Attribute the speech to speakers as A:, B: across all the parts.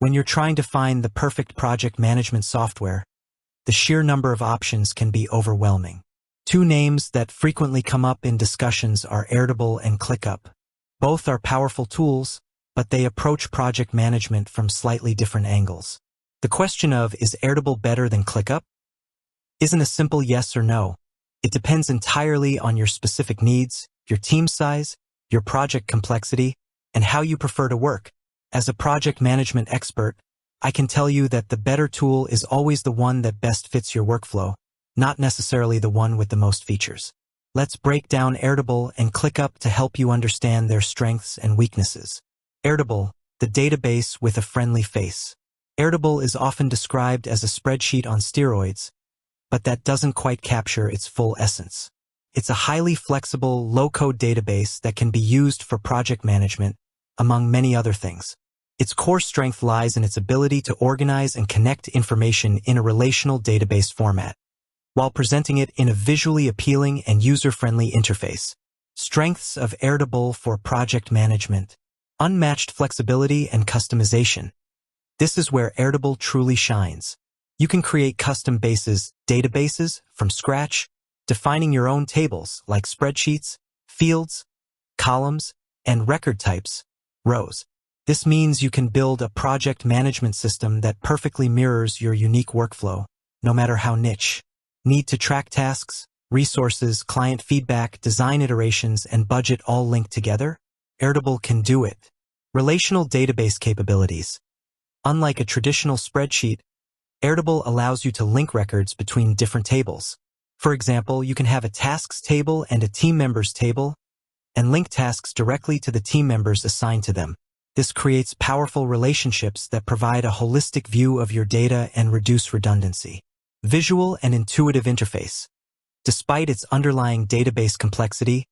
A: When you're trying to find the perfect project management software, the sheer number of options can be overwhelming. Two names that frequently come up in discussions are Airtable and ClickUp. Both are powerful tools, but they approach project management from slightly different angles. The question of, is Airtable better than ClickUp? Isn't a simple yes or no. It depends entirely on your specific needs, your team size, your project complexity, and how you prefer to work. As a project management expert, I can tell you that the better tool is always the one that best fits your workflow, not necessarily the one with the most features. Let's break down Airtable and ClickUp to help you understand their strengths and weaknesses. Airtable, the database with a friendly face. Airtable is often described as a spreadsheet on steroids, but that doesn't quite capture its full essence. It's a highly flexible, low-code database that can be used for project management, among many other things. Its core strength lies in its ability to organize and connect information in a relational database format, while presenting it in a visually appealing and user-friendly interface. Strengths of Airtable for project management. Unmatched flexibility and customization. This is where Airtable truly shines. You can create custom databases from scratch, defining your own tables like spreadsheets, fields, columns, and record types, rows. This means you can build a project management system that perfectly mirrors your unique workflow, no matter how niche. Need to track tasks, resources, client feedback, design iterations, and budget all linked together? Airtable can do it. Relational database capabilities. Unlike a traditional spreadsheet, Airtable allows you to link records between different tables. For example, you can have a tasks table and a team members table, and link tasks directly to the team members assigned to them. This creates powerful relationships that provide a holistic view of your data and reduce redundancy. Visual and intuitive interface. Despite its underlying database complexity,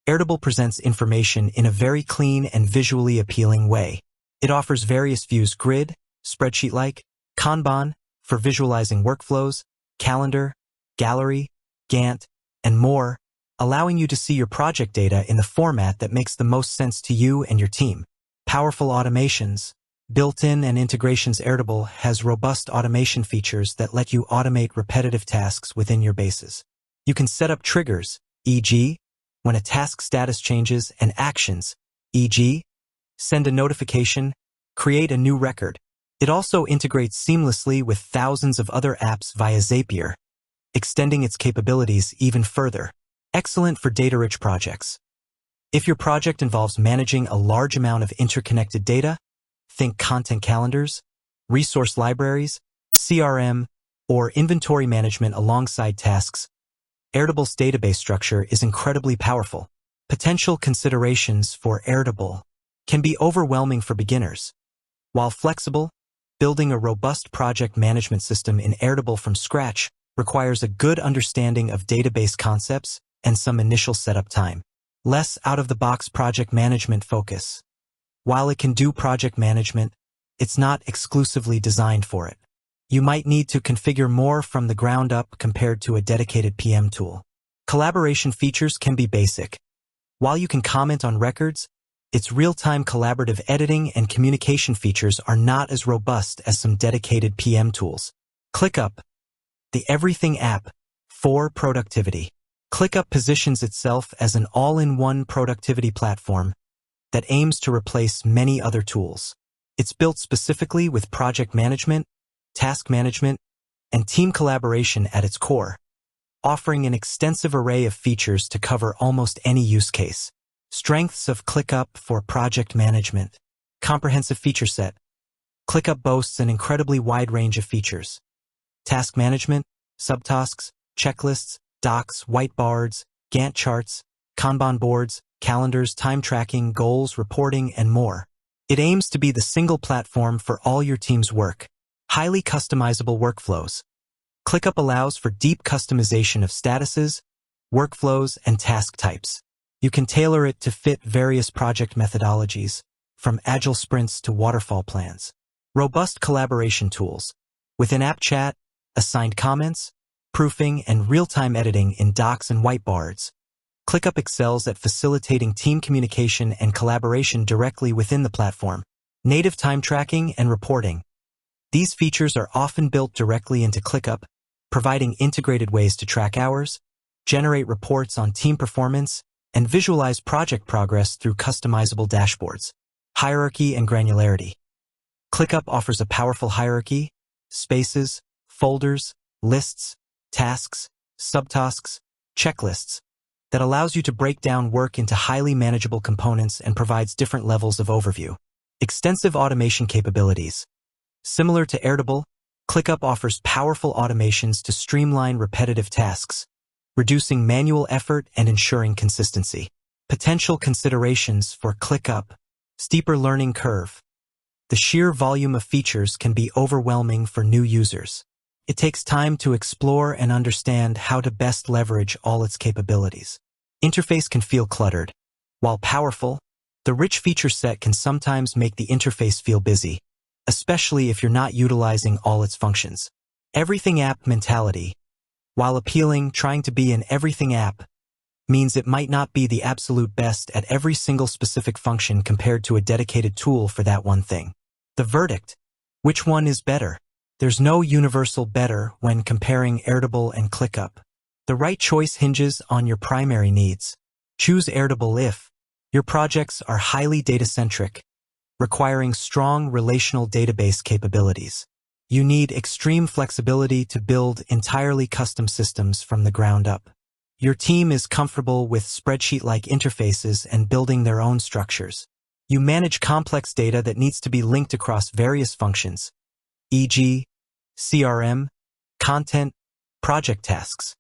A: Airtable presents information in a very clean and visually appealing way. It offers various views: grid, spreadsheet-like, Kanban for visualizing workflows, calendar, gallery, Gantt, and more, allowing you to see your project data in the format that makes the most sense to you and your team. Powerful automations. Built-in and integrations. Airtable has robust automation features that let you automate repetitive tasks within your bases. You can set up triggers, e.g., when a task status changes, and actions, e.g., send a notification, create a new record. It also integrates seamlessly with thousands of other apps via Zapier, extending its capabilities even further. Excellent for data-rich projects. If your project involves managing a large amount of interconnected data, think content calendars, resource libraries, CRM, or inventory management alongside tasks, Airtable's database structure is incredibly powerful. Potential considerations for Airtable can be overwhelming for beginners. While flexible, building a robust project management system in Airtable from scratch requires a good understanding of database concepts and some initial setup time. Less out-of-the-box project management focus. While it can do project management, it's not exclusively designed for it. You might need to configure more from the ground up compared to a dedicated PM tool. Collaboration features can be basic. While you can comment on records, its real-time collaborative editing and communication features are not as robust as some dedicated PM tools. ClickUp, the everything app for productivity. ClickUp positions itself as an all-in-one productivity platform that aims to replace many other tools. It's built specifically with project management, task management, and team collaboration at its core, offering an extensive array of features to cover almost any use case. Strengths of ClickUp for project management. Comprehensive feature set. ClickUp boasts an incredibly wide range of features. Task management, subtasks, checklists, docs, whiteboards, Gantt charts, Kanban boards, calendars, time tracking, goals, reporting, and more. It aims to be the single platform for all your team's work. Highly customizable workflows. ClickUp allows for deep customization of statuses, workflows, and task types. You can tailor it to fit various project methodologies, from agile sprints to waterfall plans. Robust collaboration tools. With in-app chat, assigned comments, proofing, and real-time editing in docs and whiteboards, ClickUp excels at facilitating team communication and collaboration directly within the platform. Native time tracking and reporting. These features are often built directly into ClickUp, providing integrated ways to track hours, generate reports on team performance, and visualize project progress through customizable dashboards. Hierarchy and granularity. ClickUp offers a powerful hierarchy, spaces, folders, lists, tasks, subtasks, checklists, that allows you to break down work into highly manageable components and provides different levels of overview. Extensive automation capabilities. Similar to Airtable, ClickUp offers powerful automations to streamline repetitive tasks, reducing manual effort and ensuring consistency. Potential considerations for ClickUp. Steeper learning curve. The sheer volume of features can be overwhelming for new users. It takes time to explore and understand how to best leverage all its capabilities. Interface can feel cluttered. While powerful, the rich feature set can sometimes make the interface feel busy, especially if you're not utilizing all its functions. Everything app mentality. While appealing, trying to be an everything app means it might not be the absolute best at every single specific function compared to a dedicated tool for that one thing. The verdict. Which one is better? There's no universal better when comparing Airtable and ClickUp. The right choice hinges on your primary needs. Choose Airtable if your projects are highly data-centric, requiring strong relational database capabilities. You need extreme flexibility to build entirely custom systems from the ground up. Your team is comfortable with spreadsheet-like interfaces and building their own structures. You manage complex data that needs to be linked across various functions, e.g., CRM, content, project tasks.